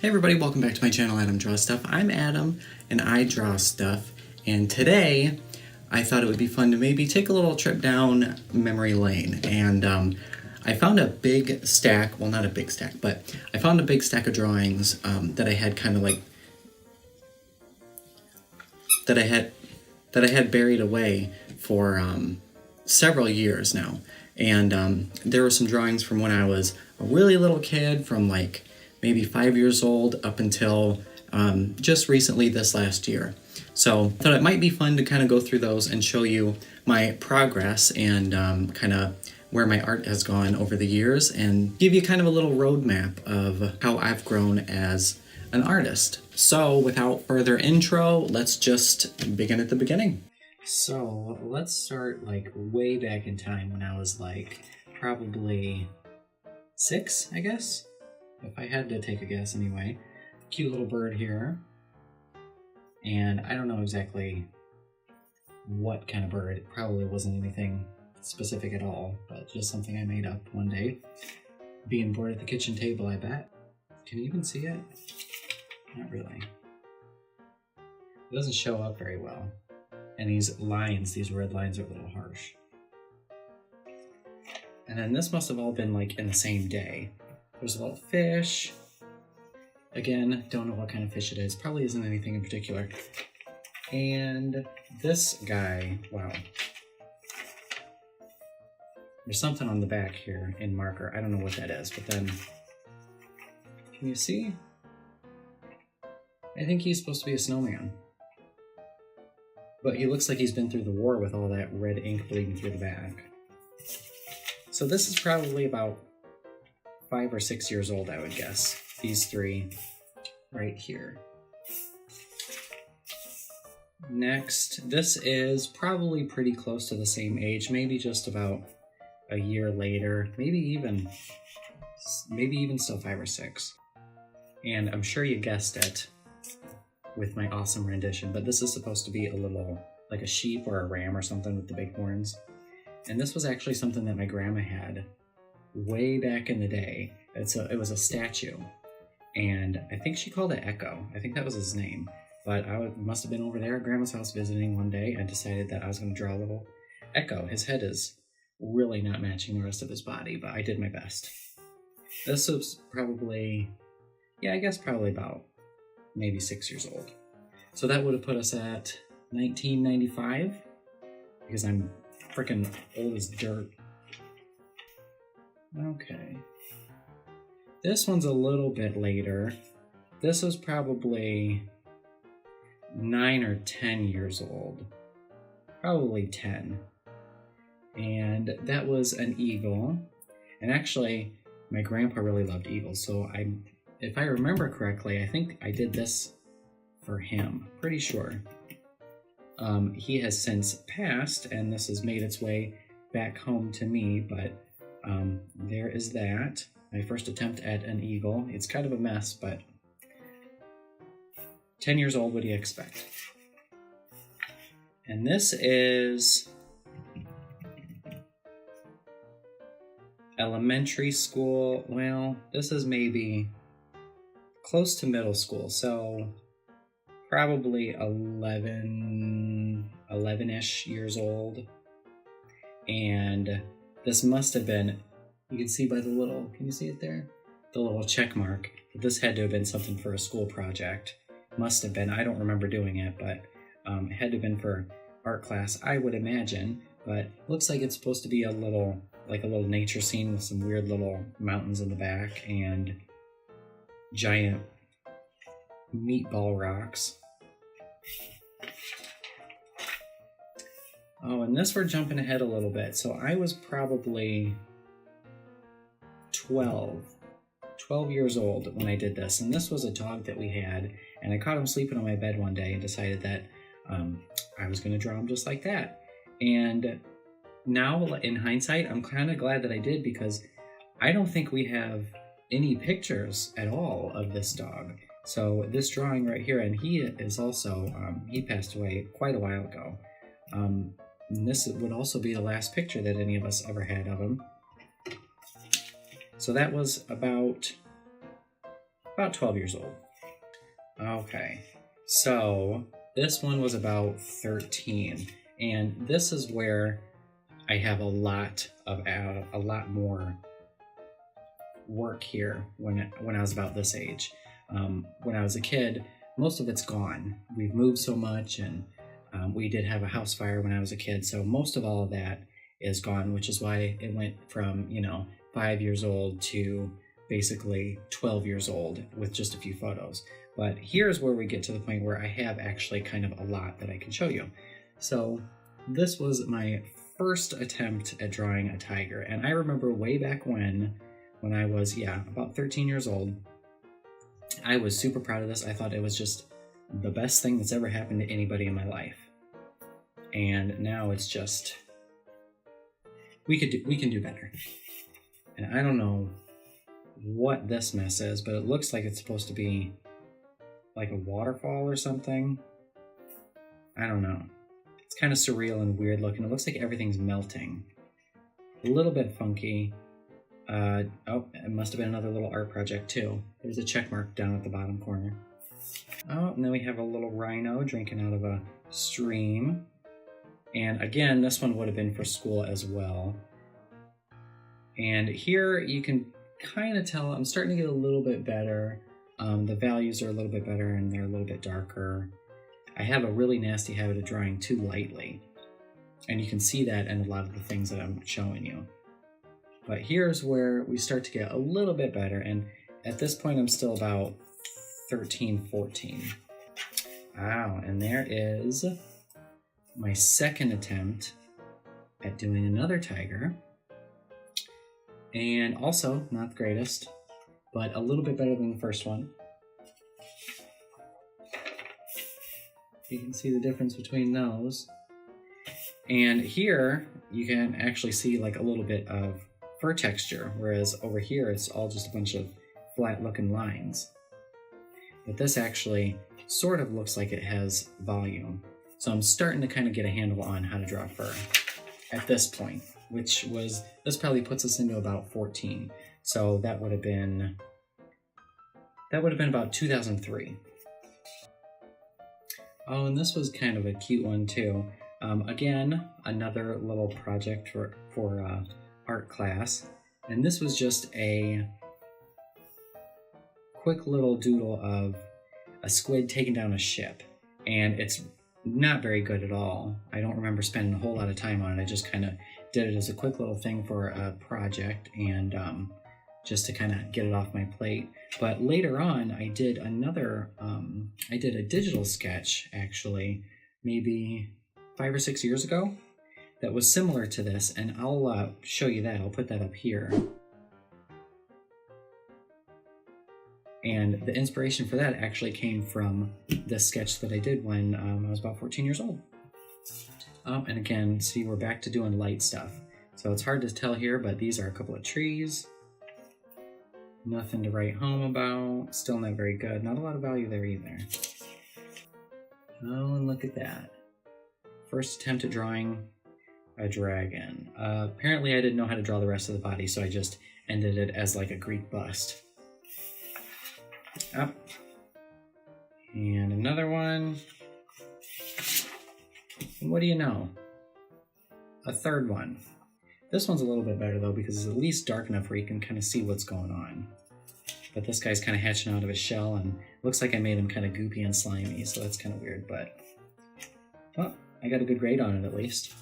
Hey everybody, welcome back to my channel, Adam Draws Stuff. I'm Adam, and I draw stuff, and today I thought it would be fun to maybe take a little trip down memory lane, and I found a big stack, well not a big stack, but I found a big stack of drawings that I had kind of like, that I had buried away for several years now, and there were some drawings from when I was a really little kid, from like maybe 5 years old up until just recently this last year. So I thought it might be fun to kind of go through those and show you my progress and kind of where my art has gone over the years and give you kind of a little roadmap of how I've grown as an artist. So without further intro, let's just begin at the beginning. So let's start like way back in time when I was like probably 6, I guess. If I had to take a guess anyway. Cute little bird here. And I don't know exactly what kind of bird. It probably wasn't anything specific at all, but just something I made up one day. Being bored at the kitchen table, I bet. Can you even see it? Not really. It doesn't show up very well. And these lines, these red lines, are a little harsh. And then this must have all been like in the same day. There's a little fish. Again, don't know what kind of fish it is. Probably isn't anything in particular. And this guy, wow. There's something on the back here in marker. I don't know what that is, but then, can you see? I think he's supposed to be a snowman. But he looks like he's been through the war with all that red ink bleeding through the back. So this is probably about 5 or 6 years old, I would guess. These three right here. Next, this is probably pretty close to the same age, maybe just about a year later, maybe even still 5 or 6. And I'm sure you guessed it with my awesome rendition, but this is supposed to be a little, like a sheep or a ram or something with the big horns. And this was actually something that my grandma had way back in the day. It was a statue, and I think she called it Echo. I think that was his name. But I must have been over there at Grandma's house visiting one day and decided that I was going to draw a little Echo. His head is really not matching the rest of his body, but I did my best. This was probably, yeah, I guess probably about maybe 6 years old. So that would have put us at 1995, because I'm freaking old as dirt. Okay. This one's a little bit later. This was probably 9 or 10 years old. Probably 10. And that was an eagle. And actually, my grandpa really loved eagles, so if I remember correctly, I think I did this for him. Pretty sure. He has since passed, and this has made its way back home to me, but there is that. My first attempt at an eagle. It's kind of a mess, but 10 years old, what do you expect? And this is elementary school. Well, this is maybe close to middle school, so probably 11-ish years old. And this must have been, you can see by the little, can you see it there? The little check mark. This had to have been something for a school project. Must have been, I don't remember doing it, but it had to have been for art class, I would imagine. But looks like it's supposed to be a little nature scene with some weird little mountains in the back and giant meatball rocks. Oh, and this we're jumping ahead a little bit. So I was probably 12 years old when I did this. And this was a dog that we had, and I caught him sleeping on my bed one day and decided that I was going to draw him just like that. And now, in hindsight, I'm kind of glad that I did, because I don't think we have any pictures at all of this dog. So this drawing right here, and he is also, he passed away quite a while ago. And this would also be the last picture that any of us ever had of him. So that was about about 12 years old. Okay, so this one was about 13, and this is where I have a lot more work here when I was about this age. When I was a kid, most of it's gone. We've moved so much, and we did have a house fire when I was a kid, so most of all of that is gone, which is why it went from 5 years old to basically 12 years old with just a few photos. But here's where we get to the point where I have actually kind of a lot that I can show you. So this was my first attempt at drawing a tiger, and I remember way back when I was about 13 years old. I was super proud of this. I thought it was just the best thing that's ever happened to anybody in my life. And now it's just we can do better. And I don't know what this mess is, but it looks like it's supposed to be like a waterfall or something. I don't know. It's kind of surreal and weird looking. It looks like everything's melting. A little bit funky. Oh, it must have been another little art project too. There's a check mark down at the bottom corner. Oh, and then we have a little rhino drinking out of a stream. And again, this one would have been for school as well. And here you can kind of tell I'm starting to get a little bit better. The values are a little bit better and they're a little bit darker. I have a really nasty habit of drawing too lightly. And you can see that in a lot of the things that I'm showing you. But here's where we start to get a little bit better. And at this point, I'm still about 13, 14. Wow, and there is my second attempt at doing another tiger. And also, not the greatest, but a little bit better than the first one. You can see the difference between those. And here, you can actually see like a little bit of fur texture, whereas over here, it's all just a bunch of flat looking lines. But this actually sort of looks like it has volume. So I'm starting to kind of get a handle on how to draw fur at this point, this probably puts us into about 14. So that would have been about 2003. Oh, and this was kind of a cute one too. Again, another little project for art class. And this was just a quick little doodle of a squid taking down a ship. And it's not very good at all. I don't remember spending a whole lot of time on it. I just kind of did it as a quick little thing for a project and just to kind of get it off my plate. But later on, I did I did a digital sketch actually, maybe 5 or 6 years ago that was similar to this, and I'll show you that. I'll put that up here. And the inspiration for that actually came from the sketch that I did when I was about 14 years old. And again, see, we're back to doing light stuff. So it's hard to tell here, but these are a couple of trees. Nothing to write home about. Still not very good. Not a lot of value there either. Oh, and look at that. First attempt at drawing a dragon. Apparently I didn't know how to draw the rest of the body, so I just ended it as like a Greek bust. Up. And another one. And what do you know? A third one. This one's a little bit better though because it's at least dark enough where you can kind of see what's going on. But this guy's kind of hatching out of his shell and looks like I made him kind of goopy and slimy, so that's kind of weird, but well, I got a good grade on it at least.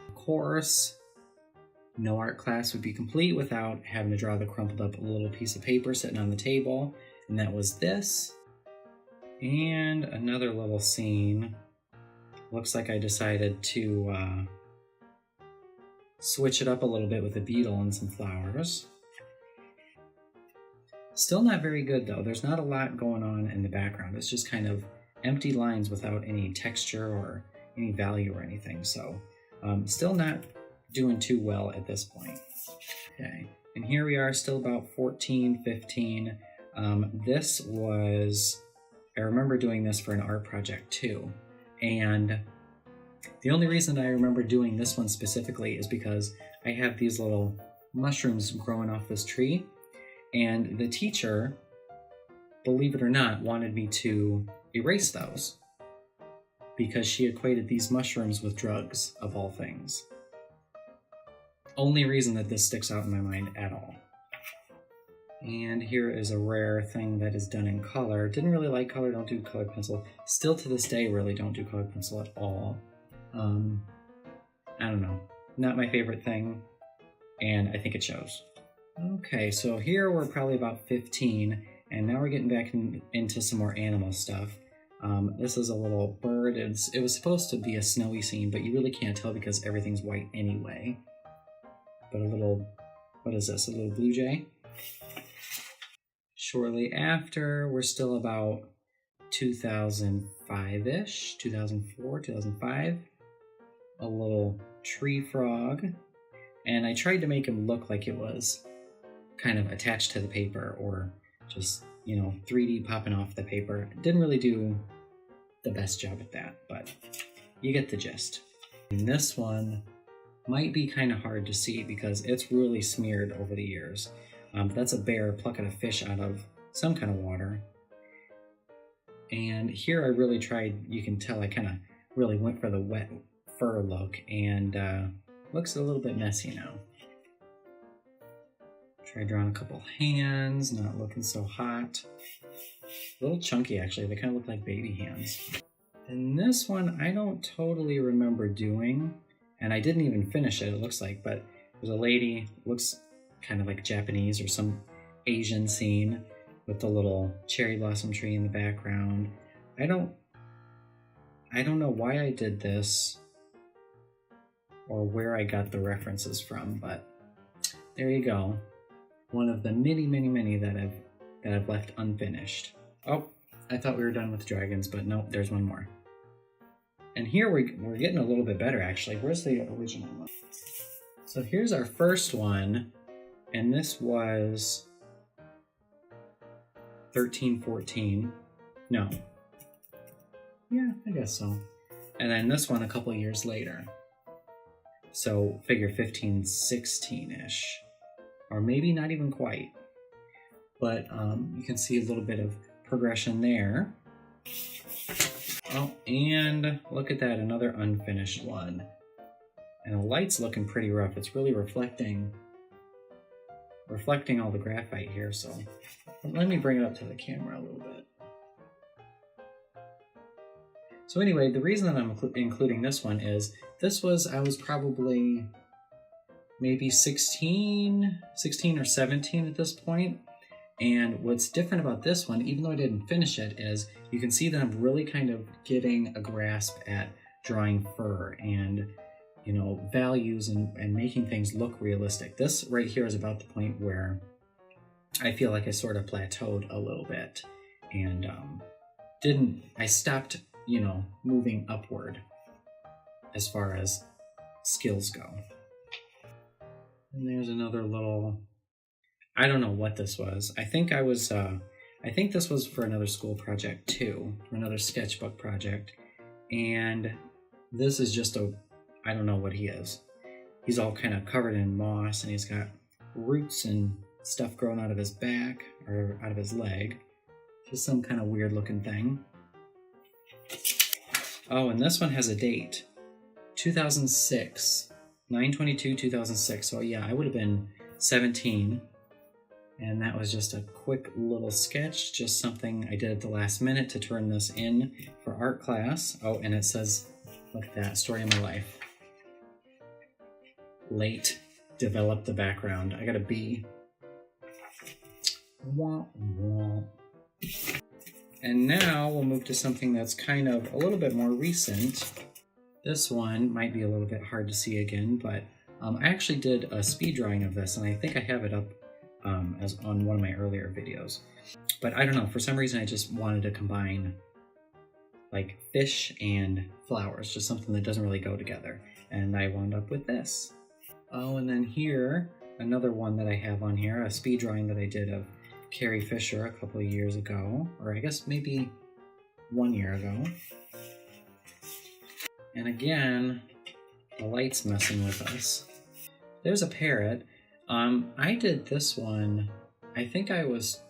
Of course, no art class would be complete without having to draw the crumpled up little piece of paper sitting on the table, and that was this. And another little scene. Looks like I decided to switch it up a little bit with a beetle and some flowers. Still not very good though. There's not a lot going on in the background. It's just kind of empty lines without any texture or any value or anything. So still not doing too well at this point. Okay, and here we are still about 14, 15. This was, I remember doing this for an art project too. And the only reason I remember doing this one specifically is because I have these little mushrooms growing off this tree, and the teacher believe it or not, wanted me to erase those because she equated these mushrooms with drugs, of all things. Only reason that this sticks out in my mind at all. And here is a rare thing that is done in color. Didn't really like color, don't do colored pencil. Still to this day, really don't do colored pencil at all. I don't know, not my favorite thing, and I think it shows. Okay, so here we're probably about 15, and now we're getting back into some more animal stuff. This is a little bird. It was supposed to be a snowy scene, but you really can't tell because everything's white anyway. But a little, what is this, a little blue jay? Shortly after, we're still about 2005-ish, 2004, 2005. A little tree frog. And I tried to make him look like it was kind of attached to the paper or just, 3D popping off the paper. Didn't really do the best job at that, but you get the gist. And this one might be kind of hard to see because it's really smeared over the years. That's a bear plucking a fish out of some kind of water. And here I really tried, you can tell I kind of really went for the wet fur look, and looks a little bit messy now. Try drawing a couple hands, not looking so hot. A little chunky actually, they kind of look like baby hands. And this one I don't totally remember doing, and I didn't even finish it, it looks like, but there's a lady, looks kind of like Japanese or some Asian scene with the little cherry blossom tree in the background. I don't know why I did this or where I got the references from, but there you go. One of the many that I've left unfinished. Oh, I thought we were done with dragons, but no, there's one more. And here we're getting a little bit better actually. Where's the original one? So here's our first one, and this was 13, 14. No. Yeah, I guess so. And then this one a couple years later. So figure 15, 16-ish. Or maybe not even quite. But you can see a little bit of progression there. Oh, and look at that, another unfinished one. And the light's looking pretty rough. It's really reflecting all the graphite here, so let me bring it up to the camera a little bit. So anyway, the reason that I'm including this one is I was probably maybe 16 or 17 at this point. And what's different about this one, even though I didn't finish it, is you can see that I'm really kind of getting a grasp at drawing fur and, values and making things look realistic. This right here is about the point where I feel like I sort of plateaued a little bit and I stopped, moving upward as far as skills go. And there's another little, I don't know what this was. I think this was for another school project too, for another sketchbook project. And this is just I don't know what he is. He's all kind of covered in moss and he's got roots and stuff growing out of his back or out of his leg. Just some kind of weird looking thing. Oh, and this one has a date. 2006. 9/22/2006. So yeah, I would have been 17. And that was just a quick little sketch, just something I did at the last minute to turn this in for art class. Oh, and it says, look at that, story of my life. Late, developed the background. I got a B. Wah, wah. And now we'll move to something that's kind of a little bit more recent. This one might be a little bit hard to see again, but I actually did a speed drawing of this, and I think I have it up as on one of my earlier videos. But I don't know, for some reason I just wanted to combine like fish and flowers, just something that doesn't really go together. And I wound up with this. Oh, and then here, another one that I have on here, a speed drawing that I did of Carrie Fisher a couple of years ago, or I guess maybe 1 year ago. And again, the light's messing with us. There's a parrot. I did this one, I think I was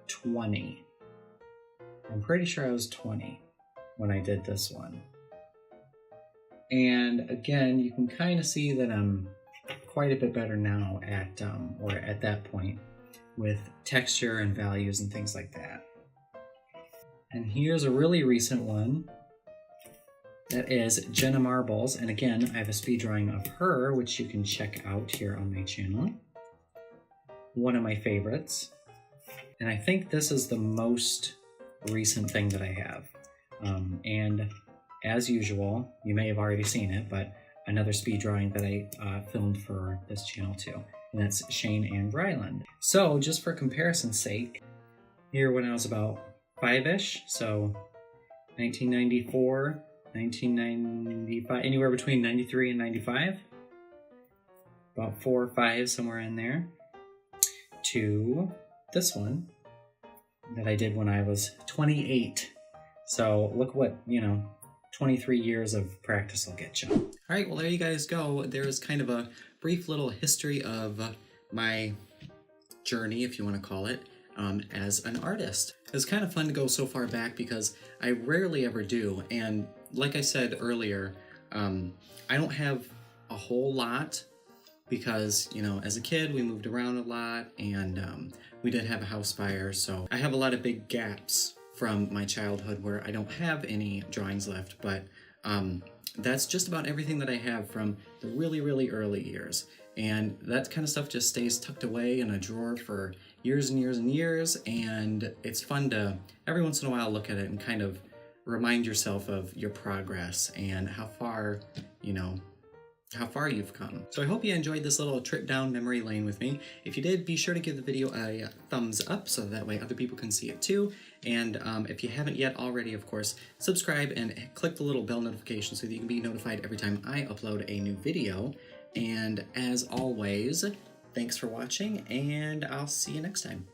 20 I'm pretty sure I was 20 when I did this one. And again, you can kind of see that I'm quite a bit better now at that point with texture and values and things like that. And here's a really recent one. That is Jenna Marbles, and again, I have a speed drawing of her, which you can check out here on my channel. One of my favorites. And I think this is the most recent thing that I have. And as usual, you may have already seen it, but another speed drawing that I filmed for this channel too. And that's Shane and Ryland. So just for comparison's sake, here when I was about 5-ish, so 1994, 1995, anywhere between 93 and 95, about 4 or 5, somewhere in there, to this one that I did when I was 28. So look what, 23 years of practice will get you. All right, well, there you guys go. There's kind of a brief little history of my journey, if you want to call it, as an artist. It's kind of fun to go so far back because I rarely ever do. And like I said earlier, I don't have a whole lot because, as a kid, we moved around a lot and we did have a house fire. So I have a lot of big gaps from my childhood where I don't have any drawings left, but that's just about everything that I have from the really, really early years. And that kind of stuff just stays tucked away in a drawer for years and years and years, and it's fun to every once in a while look at it and kind of remind yourself of your progress and how far you've come. So I hope you enjoyed this little trip down memory lane with me. If you did, be sure to give the video a thumbs up so that way other people can see it too. And if you haven't yet already, of course, subscribe and click the little bell notification so that you can be notified every time I upload a new video. And as always, thanks for watching, and I'll see you next time.